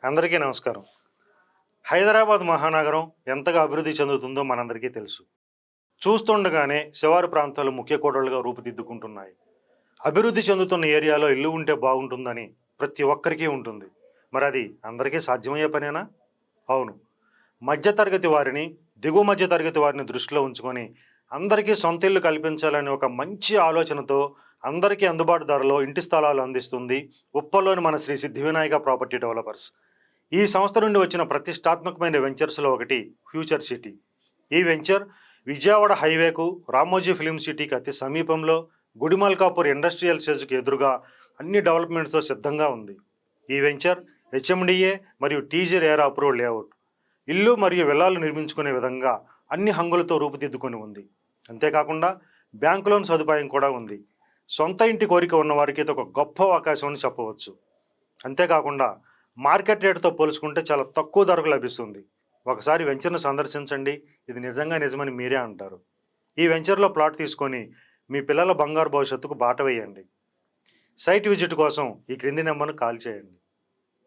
అందరికీ నమస్కారం. హైదరాబాద్ మహానగరం ఎంతగా అభివృద్ధి చెందుతుందో మనందరికీ తెలుసు. చూస్తుండగానే శివారు ప్రాంతాలు ముఖ్య కూడళ్లుగా రూపుదిద్దుకుంటున్నాయి. అభివృద్ధి చెందుతున్న ఏరియాలో ఇల్లు ఉంటే బాగుంటుందని ప్రతి ఒక్కరికి ఉంటుంది. మరి అది అందరికీ సాధ్యమయ్యే పనేనా? అవును. మధ్యతరగతి వారిని, దిగువ మధ్య తరగతి వారిని దృష్టిలో ఉంచుకొని అందరికీ సొంత ఇల్లు కల్పించాలనే ఒక మంచి ఆలోచనతో అందరికీ అందుబాటు ధరలో ఇంటి స్థలాలు అందిస్తుంది ఉప్పల్లోని మన శ్రీ సిద్ధివినాయక ప్రాపర్టీ డెవలపర్స్. ఈ సంస్థ నుండి వచ్చిన ప్రతిష్టాత్మకమైన వెంచర్స్లో ఒకటి ఫ్యూచర్ సిటీ. ఈ వెంచర్ విజయవాడ హైవేకు, రామోజీ ఫిలిం సిటీకి అతి సమీపంలో, గుడిమల్కాపూర్ ఇండస్ట్రియల్ సెజ్కి ఎదురుగా అన్ని డెవలప్మెంట్స్తో సిద్ధంగా ఉంది. ఈ వెంచర్ హెచ్ఎండిఏ మరియు టీజీ రేరా అప్రూవ్డ్ లేఅవుట్. ఇల్లు మరియు విల్లాలు నిర్మించుకునే విధంగా అన్ని హంగులతో రూపుదిద్దుకొని ఉంది. అంతేకాకుండా బ్యాంకు లోన్ సదుపాయం కూడా ఉంది. సొంత ఇంటి కోరిక ఉన్నవారికి ఇది ఒక గొప్ప అవకాశం అని చెప్పవచ్చు. అంతేకాకుండా మార్కెట్ రేటుతో పోల్చుకుంటే చాలా తక్కువ ధరకు లభిస్తుంది. ఒకసారి వెంచర్ను సందర్శించండి, ఇది నిజంగా నిజమని మీరే అంటారు. ఈ వెంచర్లో ప్లాట్ తీసుకొని మీ పిల్లల బంగారు భవిష్యత్తుకు బాట వేయండి. సైట్ విజిట్ కోసం ఈ క్రింది నెంబర్ను కాల్ చేయండి.